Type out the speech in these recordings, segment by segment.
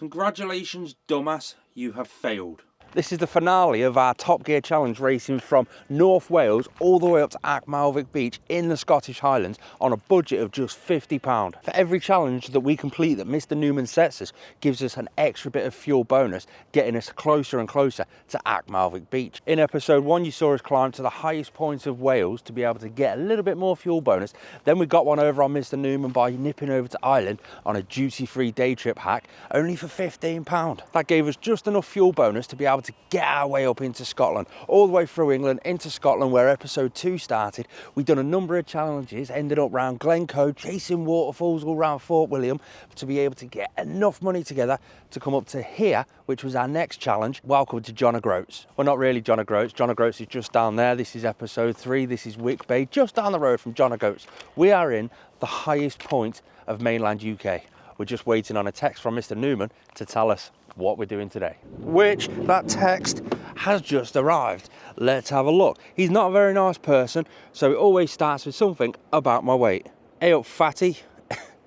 Congratulations, dumbass, you have failed. This is the finale of our Top Gear Challenge, racing from North Wales all the way up to achmelvic Beach in the Scottish Highlands on a budget of just £50. For every challenge that we complete that Mr. Newman sets us, gives us an extra bit of fuel bonus, getting us closer and closer to achmelvic Beach. In episode 1, you saw us climb to the highest point of Wales to be able to get a little bit more fuel bonus. Then we got one over on Mr. Newman by nipping over to Ireland on a duty-free day trip hack, only for £15. That gave us just enough fuel bonus to be able to get our way up into Scotland, all the way through England into Scotland where episode 2 started. We've done a number of challenges, ended up round Glencoe, chasing waterfalls all around Fort William to be able to get enough money together to come up to here, which was our next challenge. Welcome to John O'Groats. Well, not really John O'Groats. John O'Groats is just down there. This is episode 3. This is Wick Bay, just down the road from John O'Groats. We are in the highest point of mainland UK. We're just waiting on a text from Mr. Newman to tell us what we're doing today, which that text has just arrived. Let's have a look. He's not a very nice person, so it always starts with something about my weight. Hey up, fatty.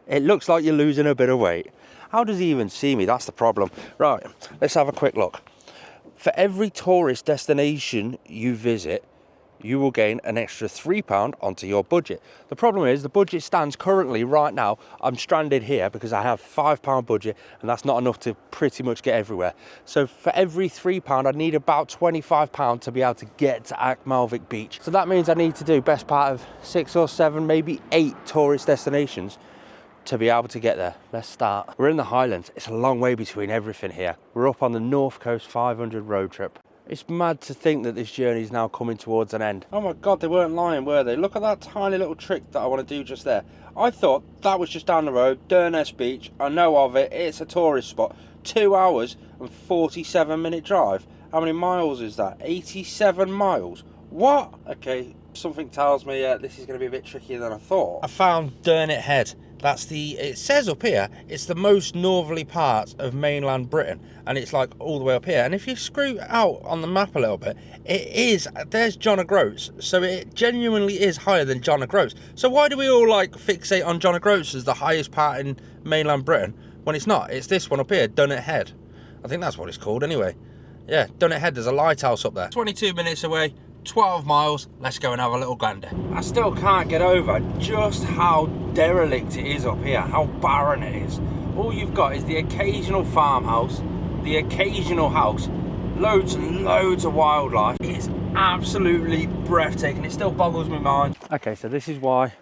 It looks like you're losing a bit of weight. How does he even see me? That's the problem. Right, let's have a quick look. For every tourist destination you visit, you will gain an extra £3 onto your budget. The problem is the budget stands currently right now. I'm stranded here because I have £5 budget and that's not enough to pretty much get everywhere. So for every £3, I need about £25 to be able to get to achmelvic Beach. So that means I need to do best part of 6 or 7, maybe 8 tourist destinations to be able to get there. Let's start. We're in the Highlands. It's a long way between everything here. We're up on the North Coast 500 road trip. It's mad to think that this journey is now coming towards an end. Oh my God, they weren't lying, were they? Look at that tiny little trick that I want to do just there. I thought that was just down the road, Durness Beach. I know of it, it's a tourist spot. 2 hours and 47-minute drive. How many miles is that? 87 miles. What? Okay, something tells me this is going to be a bit trickier than I thought. I found Durnett Head. That's it says up here, it's the most northerly part of mainland Britain, and it's like all the way up here. And if you screw out on the map a little bit, there's John O'Groats, so it genuinely is higher than John O'Groats. So why do we all like fixate on John O'Groats as the highest part in mainland Britain when it's not? It's this one up here, Durnett Head. I think that's what it's called anyway. Yeah, Durnett Head, there's a lighthouse up there. 22 minutes away. 12 miles, let's go and have a little gander. I still can't get over just how derelict it is up here, how barren it is. All you've got is the occasional farmhouse, the occasional house, loads and loads of wildlife. It's absolutely breathtaking. It still boggles my mind. Okay, so this is why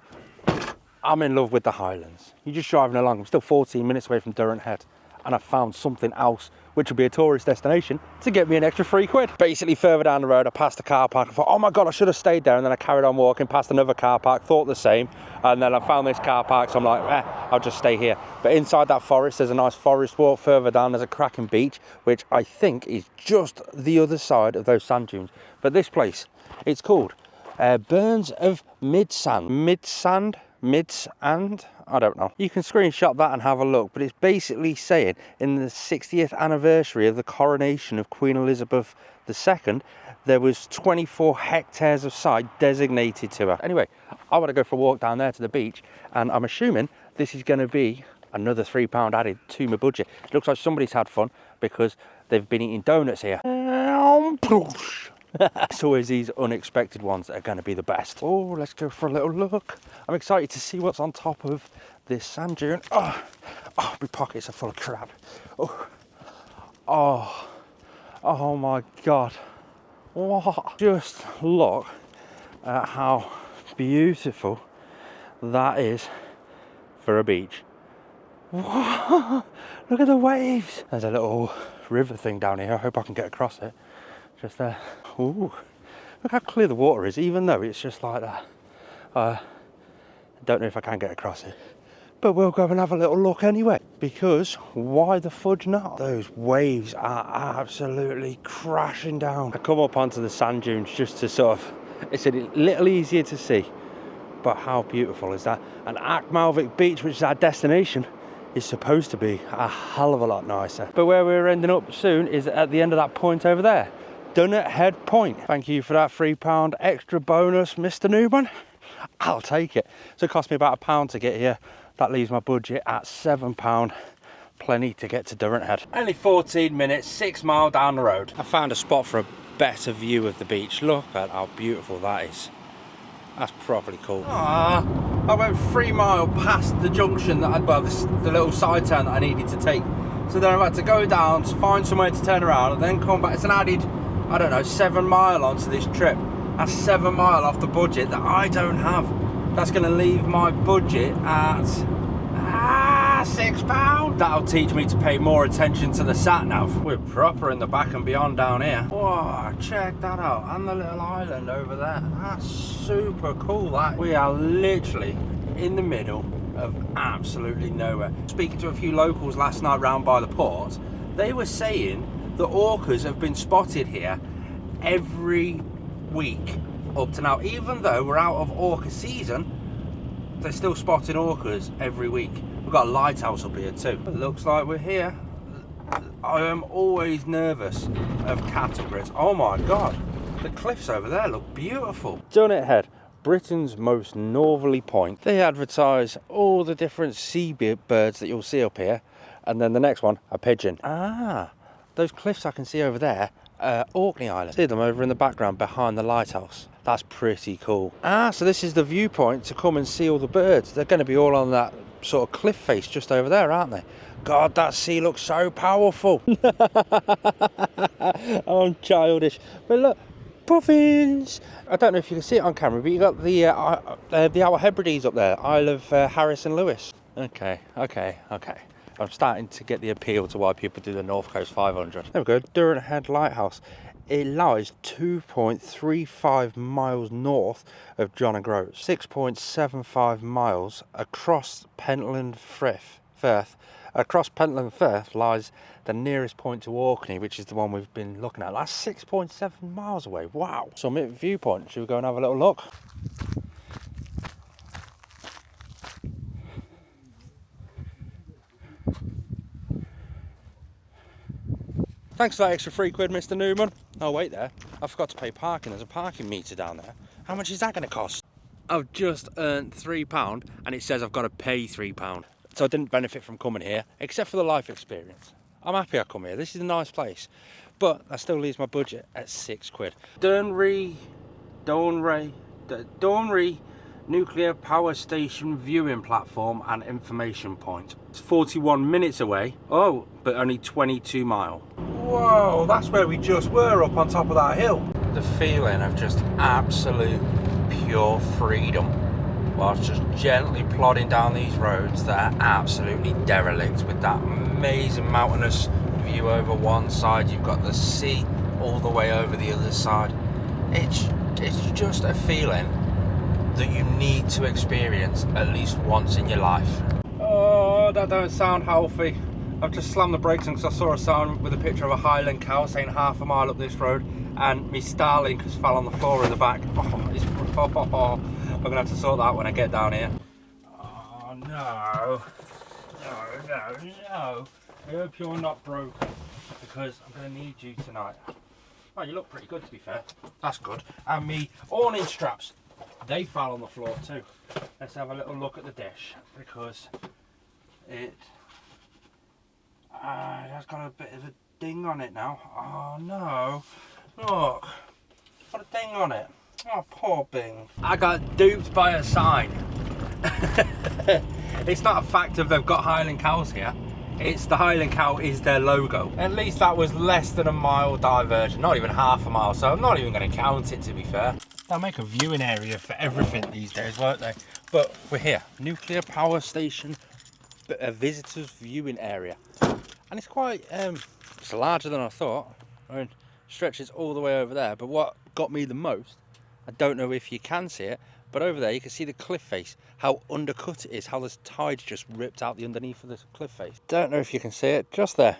I'm in love with the Highlands. You're just driving along. I'm still 14 minutes away from Durnett Head, and I found something else which will be a tourist destination to get me an extra £3. Basically, further down the road, I passed a car park. I thought, oh my God, I should have stayed there. And then I carried on walking past another car park, thought the same. And then I found this car park, so I'm like, I'll just stay here. But inside that forest, there's a nice forest walk. Further down, there's a cracking beach, which I think is just the other side of those sand dunes. But this place, it's called Burns of Midsand, I don't know. You can screenshot that and have a look, but it's basically saying in the 60th anniversary of the coronation of Queen Elizabeth II, there was 24 hectares of site designated to her. Anyway, I want to go for a walk down there to the beach, and I'm assuming this is going to be another £3 added to my budget. It looks like somebody's had fun because they've been eating donuts here. It's always these unexpected ones that are going to be the best. Oh, let's go for a little look. I'm excited to see what's on top of this sand dune. Oh, my pockets are full of crap. Oh my God. What? Just look at how beautiful that is for a beach. What? Look at the waves. There's a little river thing down here. I hope I can get across it. Just there. Ooh, look how clear the water is, even though it's just like that. I don't know if I can get across it, but we'll go and have a little look anyway, because why the fudge not? Those waves are absolutely crashing down. I come up onto the sand dunes just to sort of, it's a little easier to see, but how beautiful is that? And achmelvic Beach, which is our destination, is supposed to be a hell of a lot nicer. But where we're ending up soon is at the end of that point over there. Durnett Head Point. Thank you for that £3 extra bonus, Mr. Newman. I'll take it. So it cost me about £1 to get here. That leaves my budget at £7 plenty to get to Durrant Head. Only 14 minutes, 6 mile down the road. I found a spot for a better view of the beach. Look at how beautiful that is. That's properly cool. I went 3 miles past the junction that I'd, well, the little side turn that I needed to take. So then I've had to go down to find somewhere to turn around and then come back. It's an added, I don't know, 7 mile onto this trip. That's 7 mile off the budget that I don't have. That's going to leave my budget at £6. That'll teach me to pay more attention to the sat nav. We're proper in the back and beyond down here. Whoa, check that out. And the little island over there. That's super cool. That we are literally in the middle of absolutely nowhere. Speaking to a few locals last night round by the port, they were saying that orcas have been spotted here every week up to now. Even though we're out of orca season, they're still spotting orcas every week. We've got a lighthouse up here too. It looks like we're here. I am always nervous of categories. Oh my god, the cliffs over there look beautiful. Durrant Head, Britain's most northerly point. They advertise all the different seabirds that you'll see up here, and then the next one, a pigeon. Those cliffs I can see over there, Orkney Island. See them over in the background behind the lighthouse. That's pretty cool. So this is the viewpoint to come and see all the birds. They're going to be all on that sort of cliff face just over there, aren't they? God, that sea looks so powerful. I'm childish, but look, puffins. I don't know if you can see it on camera, but you got the Outer Hebrides up there, Isle of Harris and Lewis. Okay. I'm starting to get the appeal to why people do the North Coast 500. There we go, Durrant Head Lighthouse. It lies 2.35 miles north of John and Groats, 6.75 miles across Pentland Firth. Across Pentland Firth lies the nearest point to Orkney, which is the one we've been looking at. That's 6.7 miles away. Wow. Summit viewpoint. Should we go and have a little look? Thanks for that extra £3, Mr. Newman. Oh, wait there. I forgot to pay parking. There's a parking meter down there. How much is that going to cost? I've just earned £3 and it says I've got to pay £3. So I didn't benefit from coming here, except for the life experience. I'm happy I come here. This is a nice place. But that still leaves my budget at £6. Dornry Nuclear Power Station Viewing Platform and Information Point. It's 41 minutes away. Oh, but only 22 miles. Whoa, that's where we just were, up on top of that hill. The feeling of just absolute pure freedom whilst just gently plodding down these roads that are absolutely derelict, with that amazing mountainous view over one side. You've got the sea all the way over the other side. It's just a feeling that you need to experience at least once in your life. Oh, that don't sound healthy. I've just slammed the brakes on because I saw a sign with a picture of a Highland cow saying half a mile up this road, and me Starlink has fell on the floor in the back. I'm gonna have to sort that out when I get down here. Oh no. I hope you're not broken, because I'm gonna need you tonight. Oh, you look pretty good, to be fair. That's good. And me awning straps, they fell on the floor too. Let's have a little look at the dish, because it has got a bit of a ding on it now. Oh no, look, got a ding on it. Oh, poor Bing. I got duped by a sign. It's not a fact of they've got Highland cows here. It's the Highland cow is their logo. At least that was less than a mile diversion, not even half a mile, so I'm not even going to count it, to be fair. They'll make a viewing area for everything these days, won't they? But we're here, Nuclear Power Station Visitors Viewing Area. And it's quite, it's larger than I thought. I mean, stretches all the way over there, but what got me the most, I don't know if you can see it, but over there you can see the cliff face, how undercut it is, how the tide's just ripped out the underneath of the cliff face. Don't know if you can see it, just there.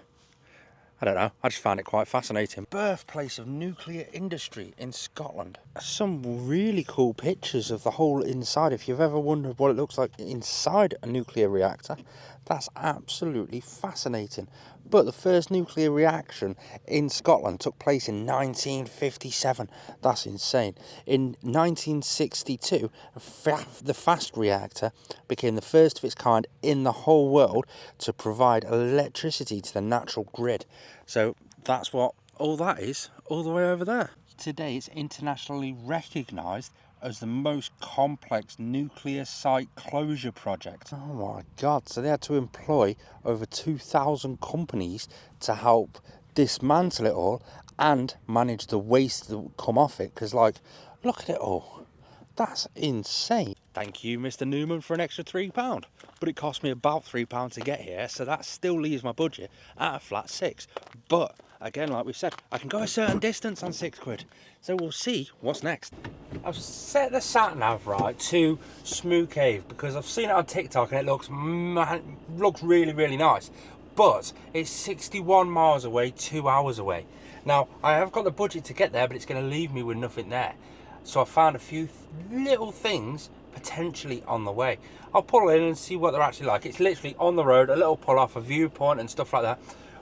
I don't know, I just found it quite fascinating. Birthplace of nuclear industry in Scotland. Some really cool pictures of the whole inside. If you've ever wondered what it looks like inside a nuclear reactor, That's absolutely fascinating. But the first nuclear reaction in Scotland took place in 1957. That's insane. In 1962, the fast reactor became the first of its kind in the whole world to provide electricity to the natural grid. So that's what all that is, all the way over there. Today it's internationally recognised as the most complex nuclear site closure project. Oh my god, so they had to employ over 2,000 companies to help dismantle it all and manage the waste that would come off it, because like, look at it all. That's insane. Thank you, Mr. Newman, for an extra £3, but it cost me about £3 to get here, so that still leaves my budget at a flat £6. But again, like we said, I can go a certain distance on £6, so we'll see what's next. I've set the sat nav right to Smoo Cave because I've seen it on TikTok and it looks really, really nice. But it's 61 miles away, 2 hours away. Now, I have got the budget to get there, but it's going to leave me with nothing there. So I found a few little things potentially on the way. I'll pull in and see what they're actually like. It's literally on the road, a little pull off, a viewpoint and stuff like that.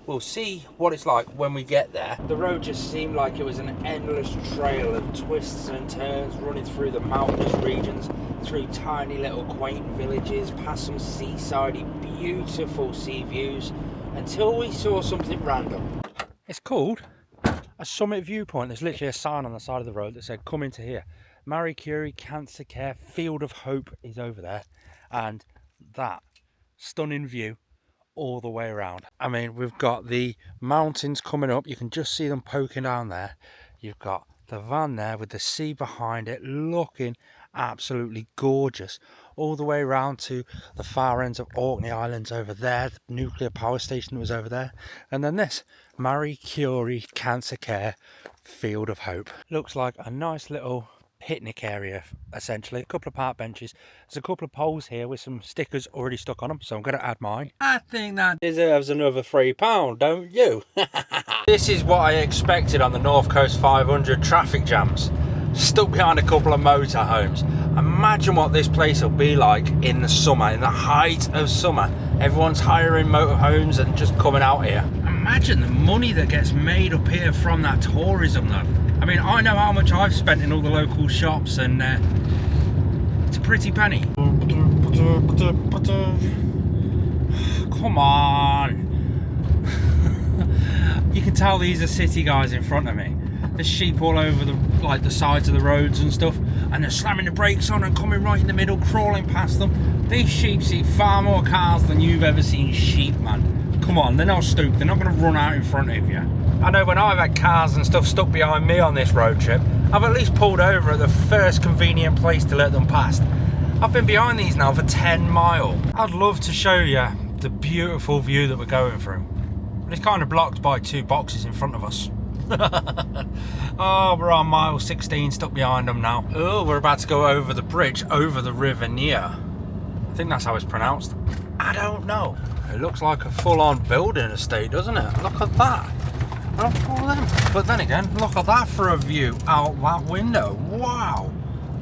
We'll see what it's like when we get there. The road just seemed like it was an endless trail of twists and turns running through the mountainous regions, through tiny little quaint villages, past some seaside, beautiful sea views, until we saw something random. It's called a summit viewpoint. There's literally a sign on the side of the road that said come into here. Marie Curie Cancer Care Field of Hope is over there, and that stunning view all the way around. I mean, we've got the mountains coming up, you can just see them poking down there. You've got the van there with the sea behind it looking absolutely gorgeous, all the way around to the far ends of Orkney Islands over there, the nuclear power station was over there, and then this Marie Curie Cancer Care Field of Hope. Looks like a nice little picnic area, essentially. A couple of park benches. There's a couple of poles here with some stickers already stuck on them, so I'm going to add mine. I think that deserves another £3, don't you? This is what I expected on the North Coast 500 traffic jams. Stuck behind a couple of motorhomes. Imagine what this place will be like in the summer, in the height of summer. Everyone's hiring motorhomes and just coming out here. Imagine the money that gets made up here from that tourism though. I mean, I know how much I've spent in all the local shops, and it's a pretty penny. Come on. You can tell these are city guys in front of me. There's sheep all over the sides of the roads and stuff, and they're slamming the brakes on and coming right in the middle, crawling past them. These sheep see far more cars than you've ever seen sheep, man. Come on, they're not stupid. They're not going to run out in front of you. I know when I've had cars and stuff stuck behind me on this road trip, I've at least pulled over at the first convenient place to let them past. I've been behind these now for 10 miles. I'd love to show you the beautiful view that we're going through, but it's kind of blocked by two boxes in front of us. Oh, we're on mile 16, stuck behind them now. Oh, we're about to go over the bridge over the River Near. I think that's how it's pronounced. I don't know. It looks like a full-on building estate, doesn't it? Look at that. But then again, look at that for a view out that window. Wow,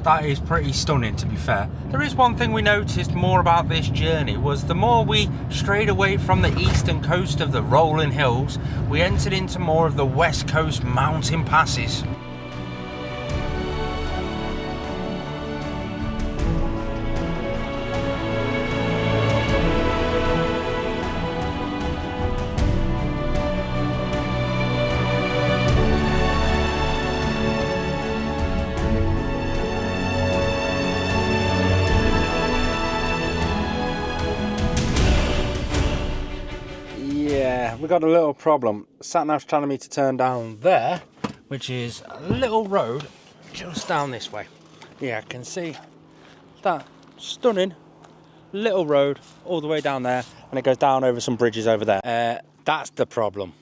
that is pretty stunning, to be fair. There is one thing we noticed more about this journey, was the more we strayed away from the eastern coast of the rolling hills, we entered into more of the west coast mountain passes. We got a little problem. Sat-nav's telling me to turn down there, which is a little road just down this way. Yeah, I can see that stunning little road all the way down there, and it goes down over some bridges over there. That's the problem.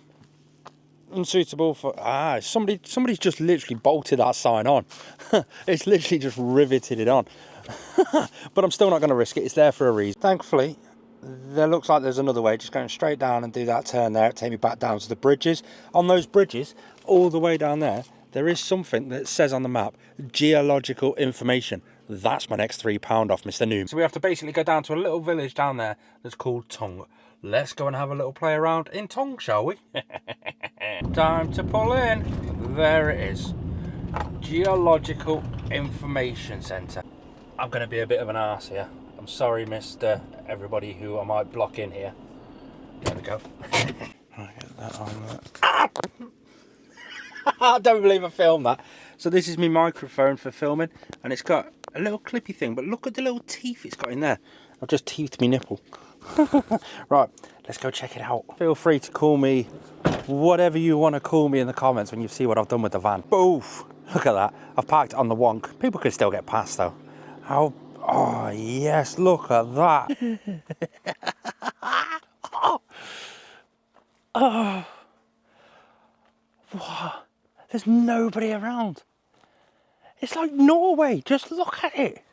Unsuitable for somebody's just literally bolted that sign on. It's literally just riveted it on. But I'm still not going to risk it. It's there for a reason. Thankfully, there looks like there's another way, just going straight down and do that turn there, take me back down to the bridges. On those bridges, all the way down there, there is something that says on the map, geological information. That's my next £3 off, Mr. Newman. So we have to basically go down to a little village down there that's called Tongue. Let's go and have a little play around in Tongue, shall we? Time to pull in. There it is. Geological Information Centre. I'm going to be a bit of an arse here. I'm sorry, Mr. Everybody who I might block in here. There we go. I'll get that on there. I don't believe I filmed that. So this is my microphone for filming, and it's got a little clippy thing, but look at the little teeth it's got in there. I've just teethed my nipple. Right, let's go check it out. Feel free to call me whatever you want to call me in the comments when you see what I've done with the van. Boof! Look at that. I've parked on the wonk. People could still get past though. How? Oh yes, look at that. Oh. Wow. There's nobody around. It's like Norway. Just look at it.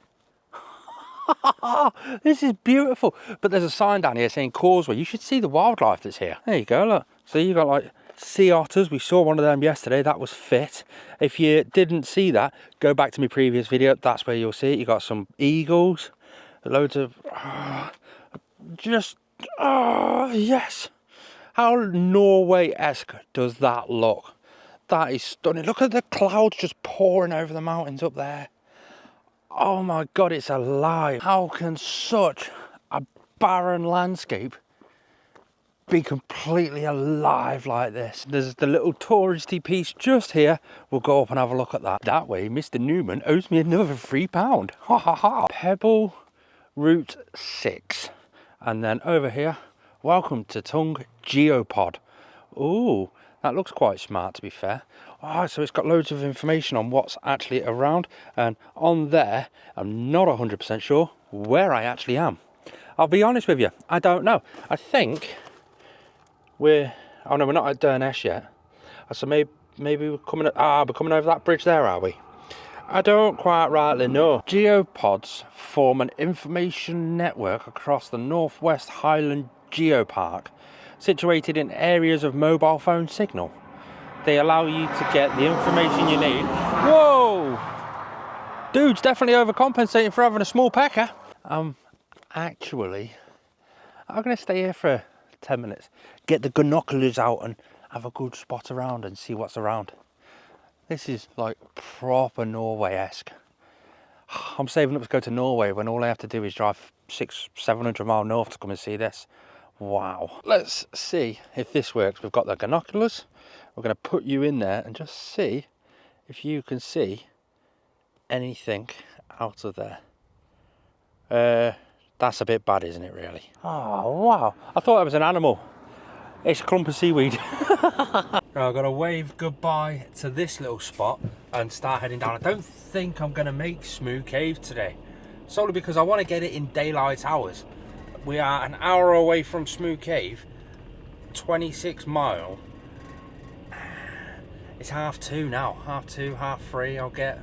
This is beautiful. But there's a sign down here saying causeway. You should see the wildlife that's here. There you go, look. So you got like sea otters. We saw one of them yesterday. That was fit. If you didn't see that, go back to my previous video. That's where you'll see it. You got some eagles. Loads of... yes. How Norway-esque does that look? That is stunning. Look at the clouds just pouring over the mountains up there. Oh my God, it's alive. How can such a barren landscape be completely alive like this? There's the little touristy piece just here. We'll go up and have a look at that. That way, Mr. Newman owes me another £3. Ha ha ha. Pebble Route 6. And then over here, welcome to Tongue Geopod. Ooh. That looks quite smart, to be fair. Oh, so it's got loads of information on what's actually around. And on there, I'm not 100% sure where I actually am. I'll be honest with you, I don't know. I think we're not at Durness yet. So maybe we're coming over that bridge there, are we? I don't quite rightly know. Geopods form an information network across the Northwest Highland Geopark, situated in areas of mobile phone signal. They allow you to get the information you need. Whoa! Dude's definitely overcompensating for having a small pecker. Actually, I'm going to stay here for 10 minutes, get the binoculars out and have a good spot around and see what's around. This is like proper Norway-esque. I'm saving up to go to Norway when all I have to do is drive 600-700 miles north to come and see this. Wow. Let's see if this works. We've got the binoculars. We're going to put you in there and just see if you can see anything out of there. That's a bit bad, isn't it, really? Oh, wow. I thought it was an animal. It's a clump of seaweed. Right, I've got to wave goodbye to this little spot and start heading down. I don't think I'm going to make Smooth Cave today, solely because I want to get it in daylight hours. We are an hour away from Smooth Cave, 26 mile. It's 2:30 now, 2:30, 3:30. I'll get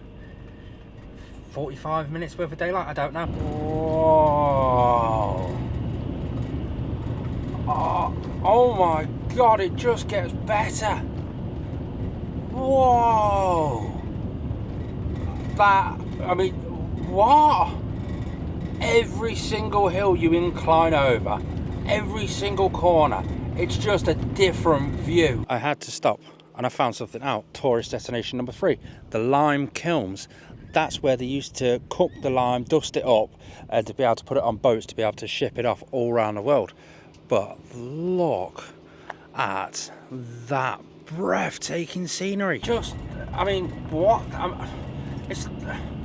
45 minutes worth of daylight, I don't know. Whoa. Oh my God, it just gets better. Whoa. What? Every single hill you incline over, every single corner, it's just a different view. I had to stop and I found something out. Tourist destination number 3, the lime kilns. That's where they used to cook the lime, dust it up, to be able to put it on boats to be able to ship it off all around the world. But look at that breathtaking scenery. What?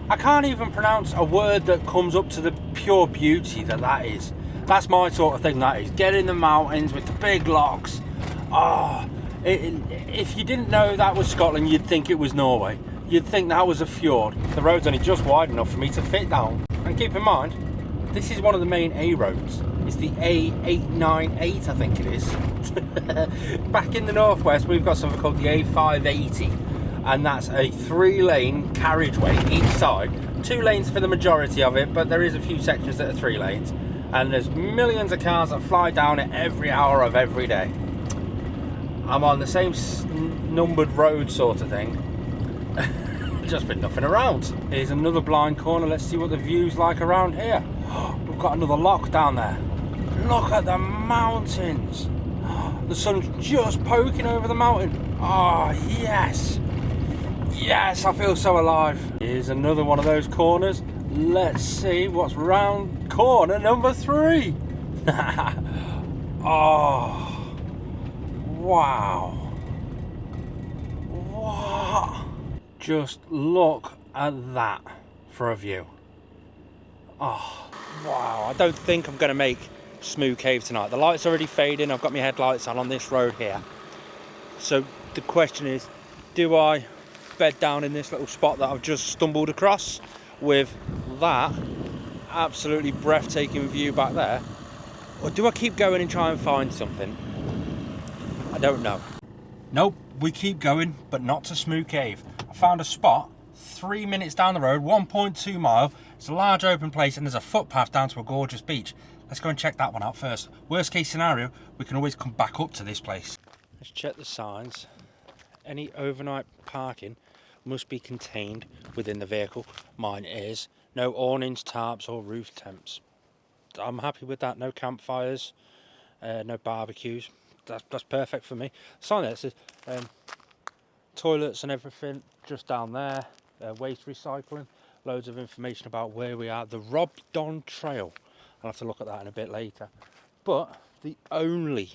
I can't even pronounce a word that comes up to the pure beauty that is. That's my sort of thing, that is. Get in the mountains with the big locks. If you didn't know that was Scotland, you'd think it was Norway. You'd think that was a fjord. The road's only just wide enough for me to fit down. And keep in mind, this is one of the main A roads. It's the A898, I think it is. Back in the northwest, we've got something called the A580. And that's a 3-lane carriageway each side. 2 lanes for the majority of it, but there is a few sections that are 3 lanes. And there's millions of cars that fly down it every hour of every day. I'm on the same numbered road sort of thing. Just been nothing around. Here's another blind corner. Let's see what the view's like around here. We've got another lock down there. Look at the mountains. The sun's just poking over the mountain. Oh, yes. Yes, I feel so alive. Here's another one of those corners. Let's see what's round corner number 3. Oh, wow. What? Just look at that for a view. Oh, wow. I don't think I'm going to make Smooth Cave tonight. The light's already fading. I've got my headlights on this road here. So the question is, do I bed down in this little spot that I've just stumbled across with that absolutely breathtaking view back there, or do I keep going and try and find something? I don't know. Nope, we keep going, but not to Smooth Cave. I found a spot 3 minutes down the road, 1.2 mile. It's a large open place and there's a footpath down to a gorgeous beach. Let's go and check that one out first. Worst case scenario, we can always come back up to this place. Let's check the signs. Any overnight parking must be contained within the vehicle. Mine is. No awnings, tarps or roof temps. I'm happy with that. No campfires, no barbecues. That's perfect for me. Sign there, it says toilets and everything just down there. Waste recycling. Loads of information about where we are. The Rob Don Trail. I'll have to look at that in a bit later. But the only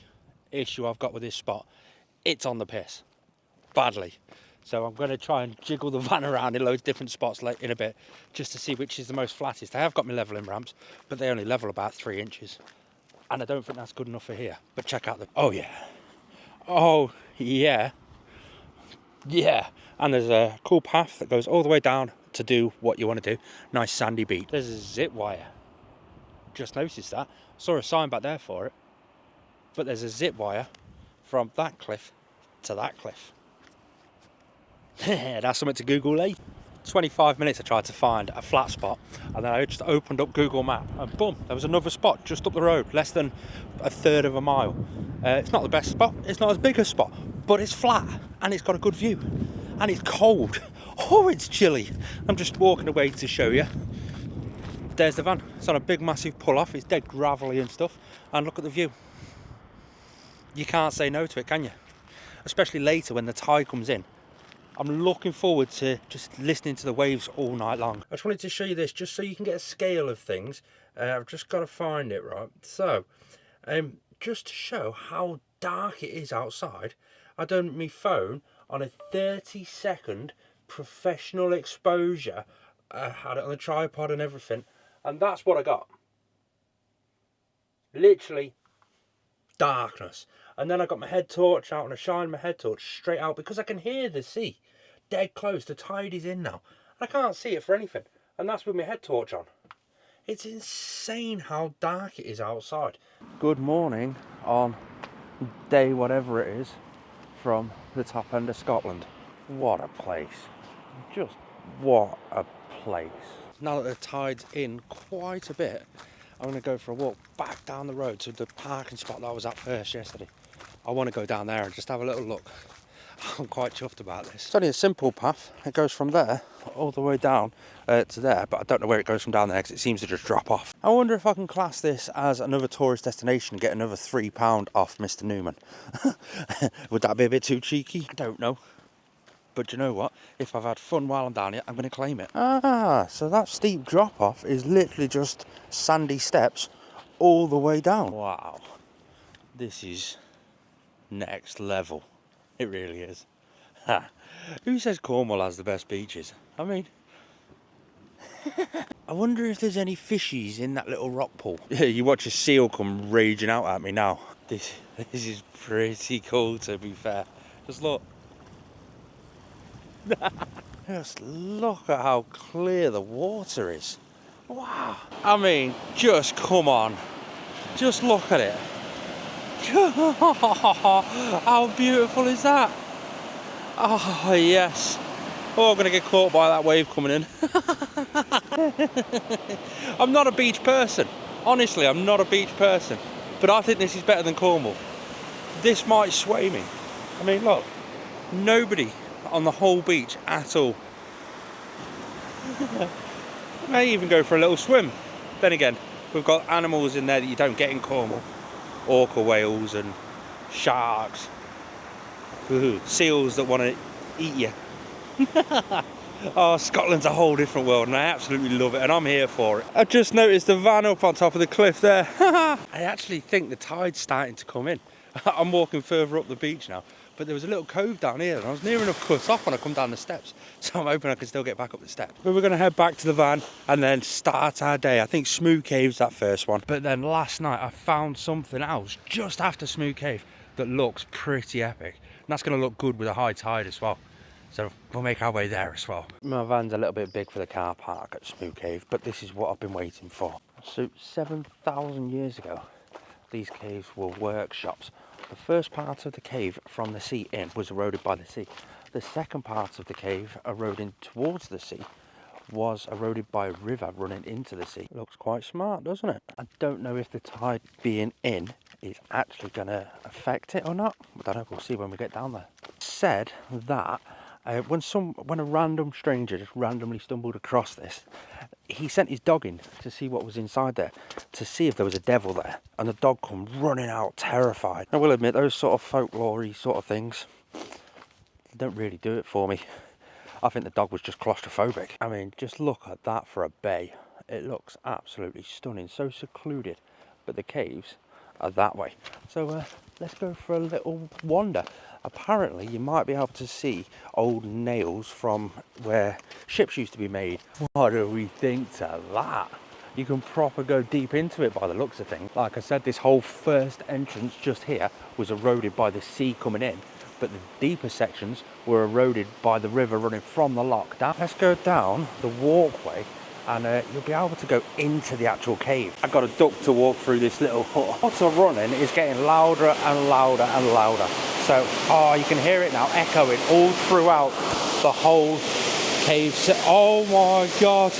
issue I've got with this spot, it's on the piss. Badly. So I'm going to try and jiggle the van around in loads of different spots in a bit, just to see which is the most flattest. I have got my levelling ramps, but they only level about 3 inches. And I don't think that's good enough for here. But check out the... Oh, yeah. Oh, yeah. Yeah. And there's a cool path that goes all the way down to do what you want to do. Nice sandy beach. There's a zip wire. Just noticed that. Saw a sign back there for it. But there's a zip wire from that cliff to that cliff. That's something to Google later. 25 minutes I tried to find a flat spot, and then I just opened up Google Map and boom, there was another spot just up the road, less than a third of a mile. It's not the best spot, it's not as big a spot, but it's flat and it's got a good view and it's cold. Oh, it's chilly. I'm just walking away to show you. There's the van. It's on a big massive pull off. It's dead gravelly and stuff, and look at the view. You can't say no to it, can you? Especially later when the tide comes in. I'm looking forward to just listening to the waves all night long. I just wanted to show you this just so you can get a scale of things. I've just got to find it, right? So, just to show how dark it is outside, I done my phone on a 30-second professional exposure. I had it on the tripod and everything, and that's what I got. Literally darkness. And then I got my head torch out and I shined my head torch straight out because I can hear the sea dead close. The tide is in now and I can't see it for anything, and that's with my head torch on. It's insane how dark it is outside. Good morning on day whatever it is from the top end of Scotland. What a place. Just what a place. Now that the tide's in quite a bit, I'm going to go for a walk back down the road to the parking spot that I was at first yesterday. I want to go down there and just have a little look. I'm quite chuffed about this. It's only a simple path. It goes from there all the way down to there, but I don't know where it goes from down there because it seems to just drop off. I wonder if I can class this as another tourist destination and get another £3 off Mr. Newman. Would that be a bit too cheeky? I don't know. But you know what? If I've had fun while I'm down here, I'm going to claim it. Ah, so that steep drop off is literally just sandy steps all the way down. Wow. This is next level. It really is. Ha. Who says Cornwall has the best beaches? I mean, I wonder if there's any fishies in that little rock pool. You watch a seal come raging out at me now. This is pretty cool, to be fair. Just look. Just look at how clear the water is. Wow. I mean, just come on. Just look at it. How beautiful is that? Oh, yes. Oh, I'm going to get caught by that wave coming in. I'm not a beach person. Honestly, I'm not a beach person. But I think this is better than Cornwall. This might sway me. I mean, look. Nobody on the whole beach at all. May even go for a little swim. Then again, we've got animals in there that you don't get in Cornwall. Orca whales and sharks. Ooh, seals that want to eat you. Oh, Scotland's a whole different world and I absolutely love it and I'm here for it. I just noticed the van up on top of the cliff there. I actually think the tide's starting to come in. I'm walking further up the beach now, but there was a little cove down here and I was near enough cut off when I come down the steps, so I'm hoping I can still get back up the steps. But we're going to head back to the van and then start our day. I think Smooth Cave's that first one, but then last night I found something else just after Smooth Cave that looks pretty epic, and that's going to look good with a high tide as well. So we'll make our way there as well. My van's a little bit big for the car park at Smooth Cave, but this is what I've been waiting for. So 7,000 years ago, these caves were workshops. The first part of the cave from the sea in was eroded by the sea. The second part of the cave, eroding towards the sea, was eroded by a river running into the sea. Looks quite smart, doesn't it? I don't know if the tide being in is actually going to affect it or not. I don't know, we'll see when we get down there. Said that when a random stranger just randomly stumbled across this, he sent his dog in to see what was inside there, to see if there was a devil there, and the dog come running out terrified. I will admit, those sort of folklore-y sort of things don't really do it for me. I think the dog was just claustrophobic. I mean, just look at that for a bay. It looks absolutely stunning, so secluded, but the caves are that way. So let's go for a little wander. Apparently you might be able to see old nails from where ships used to be made. What do we think to that? You can proper go deep into it by the looks of things. Like I said, this whole first entrance just here was eroded by the sea coming in, but the deeper sections were eroded by the river running from the loch down. Let's go down the walkway and you'll be able to go into the actual cave. I've got a duck to walk through this little hut. Water running is getting louder and louder and louder. So, oh, you can hear it now echoing all throughout the whole cave. Oh my God.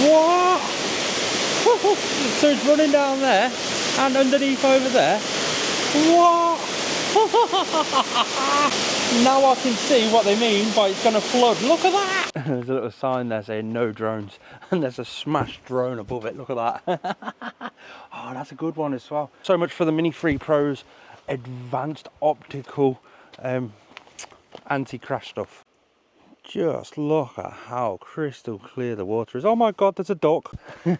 What? So it's running down there and underneath over there. What? Now I can see what they mean by it's going to flood. Look at that. There's a little sign there saying no drones, and there's a smashed drone above it. Look at that. Oh, that's a good one as well. So much for the Mini 3 Pro's advanced optical anti-crash stuff. Just look at how crystal clear the water is. Oh my God, there's a duck.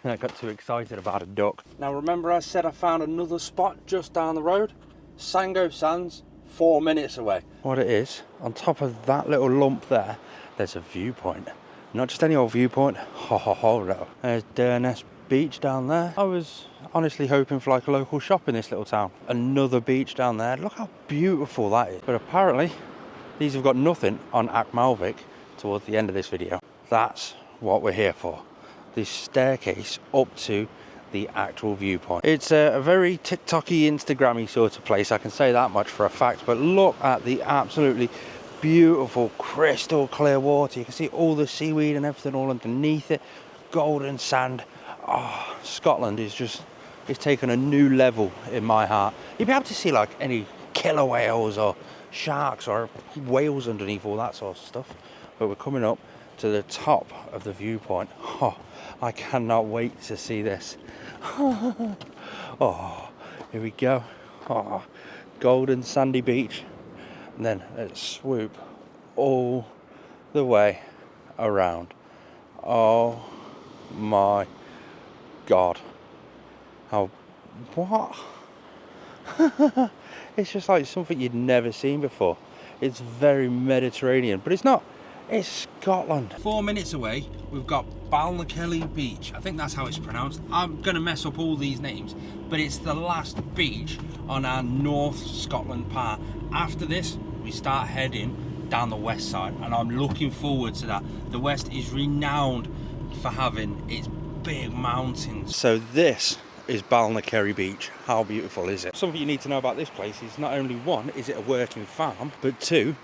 I got too excited about a duck. Now remember I said I found another spot just down the road? Sango Sands, 4 minutes away. What it is, on top of that little lump there, there's a viewpoint. Not just any old viewpoint. No. There's Durness Beach down there. I was honestly hoping for like a local shop in this little town. Another beach down there. Look how beautiful that is. But apparently, these have got nothing on achmelvic towards the end of this video. That's what we're here for. This staircase up to the actual viewpoint. It's a very TikTok-y, Instagram-y sort of place, I can say that much for a fact, but look at the absolutely beautiful crystal clear water. You can see all the seaweed and everything all underneath it, golden sand. Oh, Scotland is just, it's taken a new level in my heart. You'd be able to see like any killer whales or sharks or whales underneath, all that sort of stuff, but we're coming up to the top of the viewpoint. Oh, I cannot wait to see this. Oh, here we go. Oh, golden sandy beach, and then let's swoop all the way around. Oh my God. How, what? It's just like something you'd never seen before. It's very Mediterranean, but it's not. It's Scotland. 4 minutes away, we've got Balnakelly Beach. I think that's how it's pronounced. I'm going to mess up all these names, but it's the last beach on our North Scotland part. After this, we start heading down the west side, and I'm looking forward to that. The west is renowned for having its big mountains. So this is Balnakelly Beach. How beautiful is it? Something you need to know about this place is not only one, is it a working farm, but two,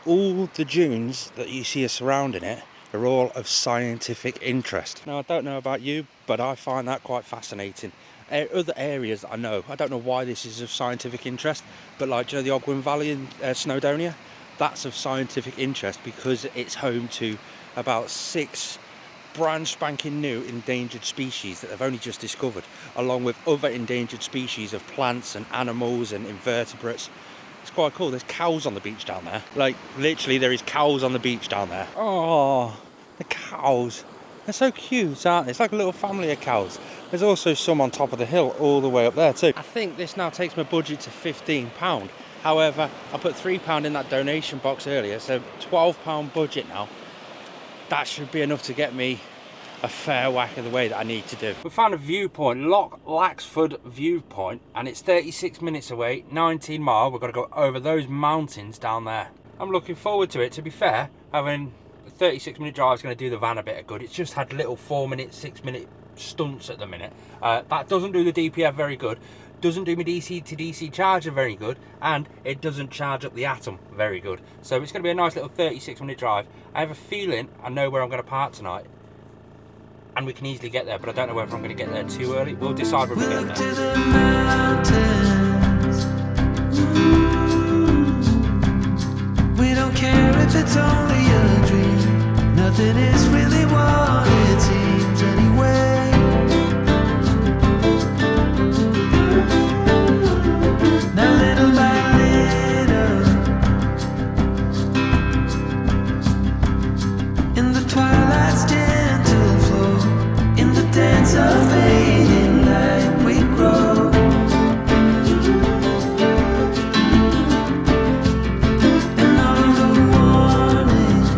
all the dunes that you see surrounding it are all of scientific interest. Now, I don't know about you, but I find that quite fascinating. Other areas that I know, I don't know why this is of scientific interest, but like, you know, the Ogwen Valley in Snowdonia, that's of scientific interest because it's home to about 6 brand spanking new endangered species that they've only just discovered, along with other endangered species of plants and animals and invertebrates. It's quite cool. There's cows on the beach down there. Like, literally, there is cows on the beach down there. Oh, the cows. They're so cute, aren't they? It's like a little family of cows. There's also some on top of the hill all the way up there too. I think this now takes my budget to £15. However, I put £3 in that donation box earlier, so £12 budget now. That should be enough to get me a fair whack of the way that I need to do. We found a viewpoint, Loch Laxford viewpoint, and it's 36 minutes away, 19 mile. We've got to go over those mountains down there. I'm looking forward to it. To be fair, having a 36-minute drive is going to do the van a bit of good. It's just had little 4-minute, 6-minute stunts at the minute. That doesn't do the DPF very good, doesn't do my DC to DC charger very good, and it doesn't charge up the Atom very good. So it's going to be a nice little 36-minute drive. I have a feeling I know where I'm going to park tonight, and we can easily get there, but I don't know whether I'm going to get there too early. We'll decide when we get there. To the mountains. We don't care if it's only a dream. Nothing is really what it seems anyway. Now little by little, in the twilight's gentle flow, in the dance of fading light we grow. And all the warnings,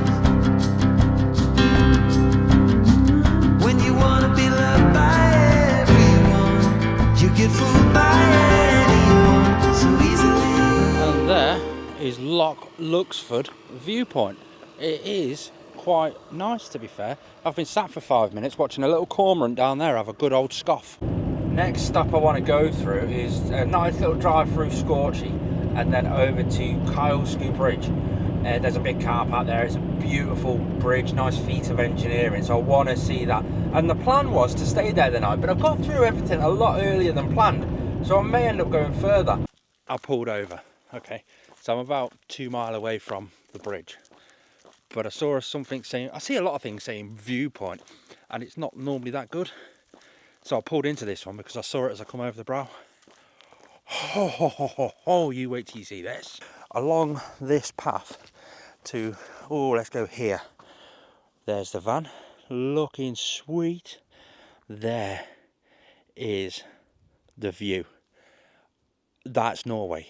when you wanna be loved by everyone, you get fooled by anyone so easily. And there is Loch Luxford viewpoint. It is quite nice, to be fair. I've been sat for 5 minutes watching a little cormorant down there have a good old scoff. Next stop I want to go through is a nice little drive through Scorchy and then over to Kylesku Bridge. There's a big car park there. It's a beautiful bridge, nice feat of engineering, so I want to see that. And the plan was to stay there the night, but I've got through everything a lot earlier than planned, so I may end up going further. I pulled over, okay, so I'm about 2 miles away from the bridge, but I saw something saying, I see a lot of things saying viewpoint, and it's not normally that good, so I pulled into this one because I saw it as I come over the brow. Oh, you wait till you see this. Along this path to, oh, let's go here. There's the van, looking sweet. There is the view. That's Norway.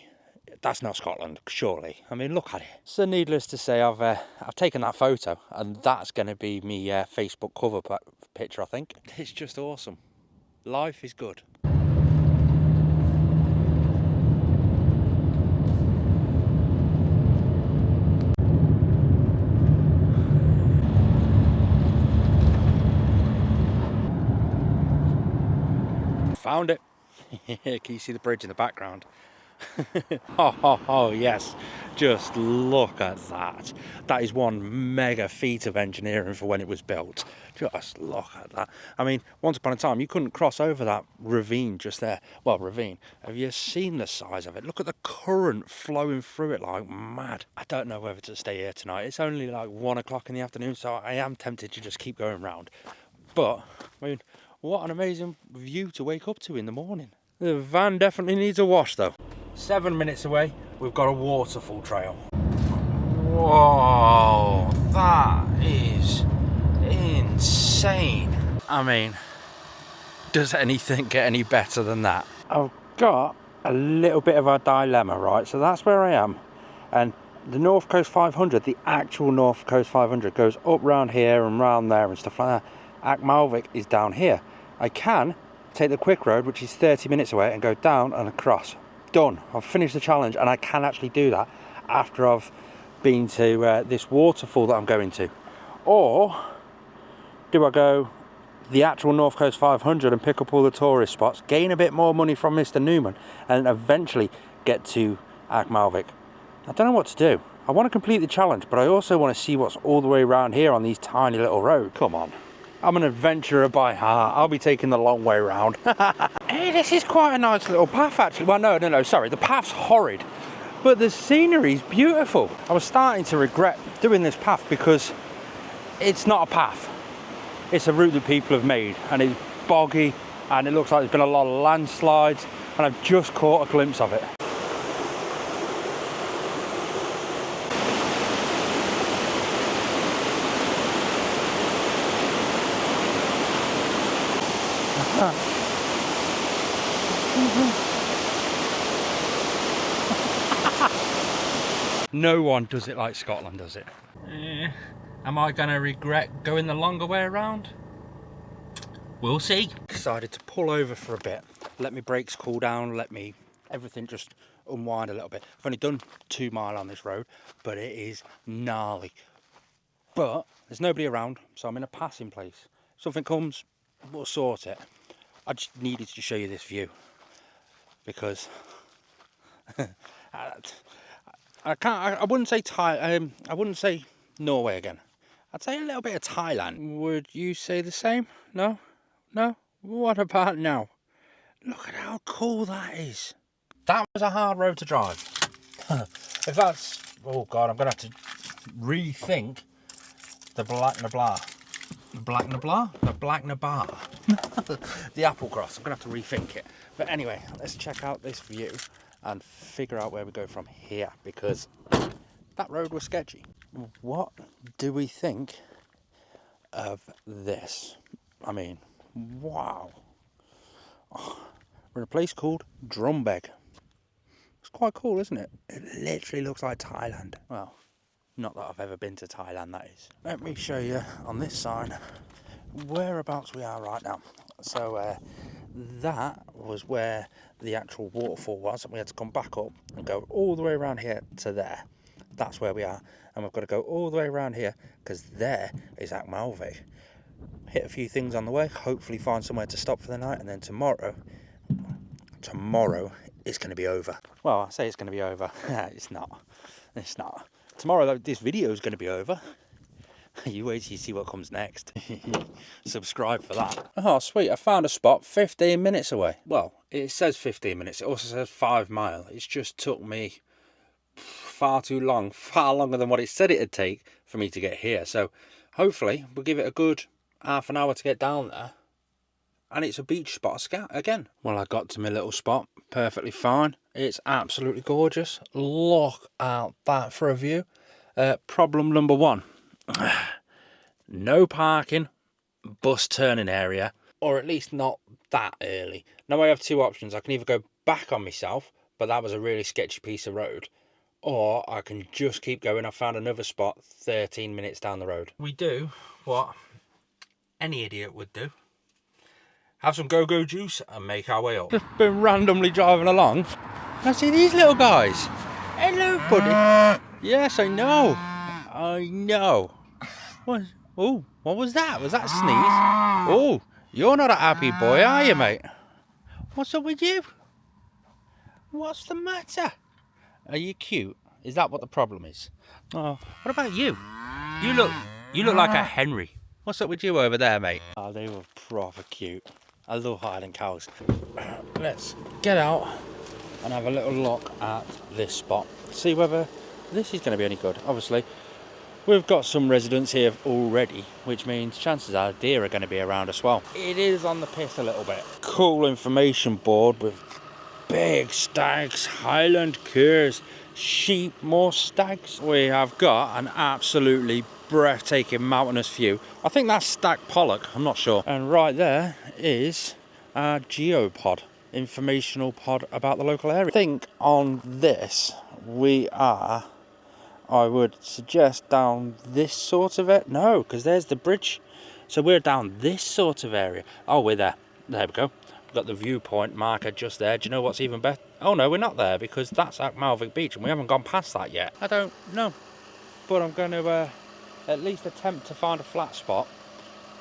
That's not Scotland, surely. I mean, look at it. So needless to say, I've taken that photo, and that's going to be me Facebook cover picture, I think. It's just awesome. Life is good. Found it. Can you see the bridge in the background? Oh, yes, just look at that. That is one mega feat of engineering for when it was built. Just look at that. I mean, once upon a time you couldn't cross over that ravine just there. Well, ravine, have you seen the size of it? Look at the current flowing through it like mad. I don't know whether to stay here tonight. It's only like 1 o'clock in the afternoon, so I am tempted to just keep going round. But I mean, what an amazing view to wake up to in the morning. The van definitely needs a wash though. 7 minutes away, we've got a waterfall trail. Whoa, that is insane. I mean, does anything get any better than that? I've got a little bit of a dilemma, right? So that's where I am. And the North Coast 500, the actual North Coast 500 goes up round here and round there and stuff like that. achmelvic is down here. I can take the quick road, which is 30 minutes away, and go down and across. Done. I've finished the challenge, and I can actually do that after I've been to this waterfall that I'm going to. Or do I go the actual North Coast 500 and pick up all the tourist spots, gain a bit more money from Mr. Newman, and eventually get to achmelvic? I don't know what to do. I want to complete the challenge, but I also want to see what's all the way around here on these tiny little roads. Come on. I'm an adventurer by heart. I'll be taking the long way round. Hey, this is quite a nice little path, actually. Well, no, sorry. The path's horrid. but the scenery's beautiful. I was starting to regret doing this path because it's not a path. It's a route that people have made, and it's boggy, and it looks like there's been a lot of landslides, and I've just caught a glimpse of it. No one does it like Scotland does it. Am I gonna regret going the longer way around? We'll see. Decided to pull over for a bit, let my brakes cool down, let me everything just unwind a little bit. I've only done 2 miles on this road, but it is gnarly. But there's nobody around, so I'm in a passing place. If something comes, we'll sort it. I just needed to show you this view because I wouldn't say I wouldn't say Norway again. I'd say a little bit of Thailand. Would you say the same? No? No? What about now? Look at how cool that is. That was a hard road to drive. If that's, oh God, I'm gonna have to rethink the the apple cross. I'm gonna have to rethink it. But anyway, let's check out this view and figure out where we go from here, because that road was sketchy. What do we think of this? I mean, wow. Oh, we're in a place called Drumbeg. It's quite cool, isn't it? It literally looks like Thailand. Well, not that I've ever been to Thailand, that is. Let me show you on this sign whereabouts we are right now. So that was where the actual waterfall was, and we had to come back up and go all the way around here to there. That's where we are, and we've got to go all the way around here because there is achmelvic. Hit a few things on the way, hopefully find somewhere to stop for the night, and then tomorrow is going to be over. Well, I say it's going to be over. It's not. Tomorrow this video is going to be over. You wait till you see what comes next. Subscribe for that. Oh sweet, I found a spot 15 minutes away. Well, it says 15 minutes, it also says 5 miles. It's just took me far too long, far longer than what it said it'd take for me to get here. So hopefully we'll give it a good half an hour to get down there, and it's a beach spot again. Well, I got to my little spot perfectly fine. It's absolutely gorgeous. Look at that for a view. Problem number 1, no parking, bus turning area, or at least not that early. Now I have 2 options. I can either go back on myself, but that was a really sketchy piece of road, or I can just keep going. I found another spot 13 minutes down the road. We do what any idiot would do. Have some go-go juice and make our way up. Just been randomly driving along. I see these little guys. Hello, buddy. Yes, I know. I know. What? Oh, what was that? Was that a sneeze? Oh, you're not a happy boy, are you, mate? What's up with you? What's the matter? Are you cute? Is that what the problem is? Oh, what about you? You look like a Henry. What's up with you over there, mate? Oh, they were proper cute. I love Highland cows. Let's get out and have a little look at this spot. See whether this is going to be any good. Obviously, we've got some residents here already, which means chances are deer are going to be around as well. It is on the piss a little bit. Cool information board with big stags, Highland curs, sheep, more stags. We have got an absolutely breathtaking mountainous view. I think that's Stag Pollock, I'm not sure. And right there is our geopod, informational pod about the local area. I think on this we are, I would suggest down this sort of it. No, because there's the bridge. So we're down this sort of area. Oh, we're there. There we go. We've got the viewpoint marker just there. Do you know what's even better? Oh no, we're not there, because that's achmelvic beach and we haven't gone past that yet. I don't know, but I'm going to at least attempt to find a flat spot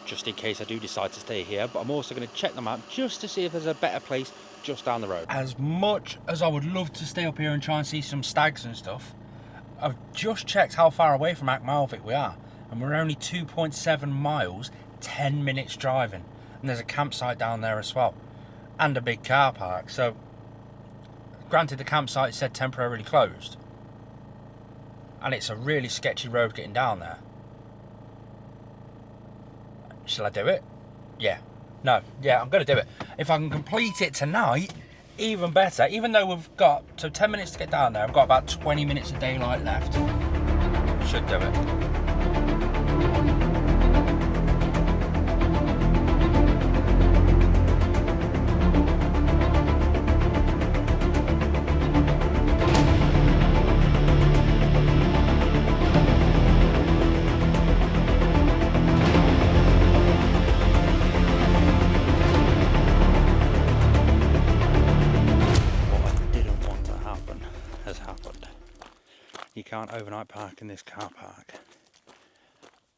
just in case I do decide to stay here. But I'm also going to check the map just to see if there's a better place just down the road. As much as I would love to stay up here and try and see some stags and stuff, I've just checked how far away from achmelvic we are, and we're only 2.7 miles, 10 minutes driving, and there's a campsite down there as well, and a big car park. So Granted, the campsite said temporarily closed, and it's a really sketchy road getting down there. Shall I do it? Yeah. No. Yeah, I'm going to do it. If I can complete it tonight, even better. Even though we've got 10 minutes to get down there, I've got about 20 minutes of daylight left. Should do it. You can't overnight park in this car park.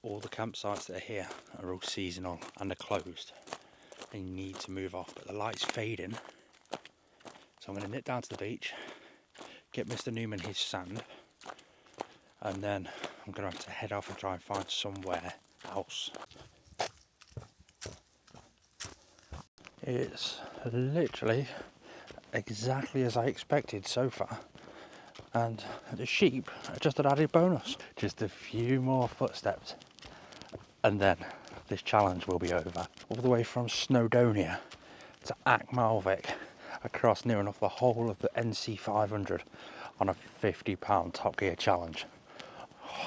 All the campsites that are here are all seasonal and are closed. And you need to move off, but the light's fading. So I'm going to nip down to the beach, get Mr. Newman his sand, and then I'm going to have to head off and try and find somewhere else. It's literally exactly as I expected so far. And the sheep are just an added bonus. Just a few more footsteps and then this challenge will be over. All the way from Snowdonia to achmelvic, across near enough the whole of the NC500 on a £50 Top Gear challenge.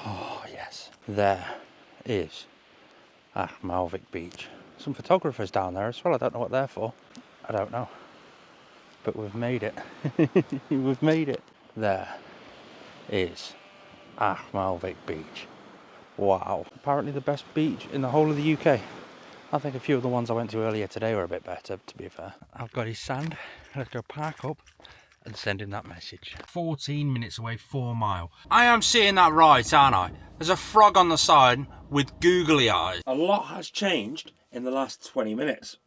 Oh yes, there is achmelvic beach. Some photographers down there as well. I don't know what they're for. I don't know. But we've made it. We've made it. There is achmelvic beach. Wow. Apparently the best beach in the whole of the UK. I think a few of the ones I went to earlier today were a bit better, to be fair. I've got his sand. Let's go park up and send him that message. 14 minutes away, 4 mile. I am seeing that right, aren't I? There's a frog on the side with googly eyes. A lot has changed in the last 20 minutes.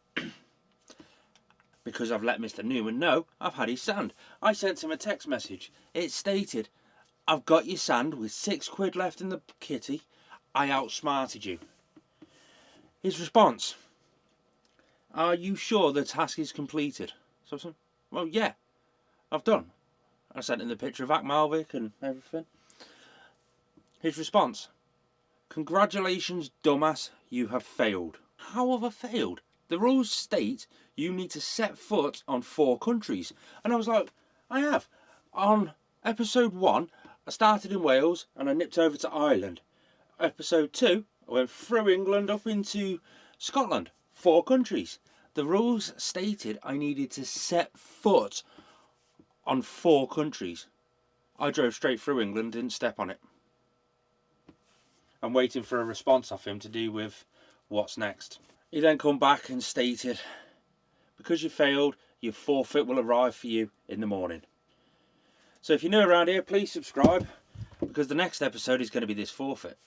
Because I've let Mr. Newman know I've had his sand. I sent him a text message. It stated, I've got your sand with £6 left in the kitty. I outsmarted you. His response, are you sure the task is completed? So I said, well, yeah, I've done. I sent him the picture of achmelvic and everything. His response, congratulations, dumbass, you have failed. How have I failed? The rules state you need to set foot on 4 countries. And I was like, I have. On episode 1, I started in Wales and I nipped over to Ireland. Episode 2, I went through England up into Scotland. 4 countries. The rules stated I needed to set foot on 4 countries. I drove straight through England, didn't step on it. I'm waiting for a response off him to do with what's next. He then come back and stated, because you failed, your forfeit will arrive for you in the morning. So if you're new around here, please subscribe, because the next episode is going to be this forfeit.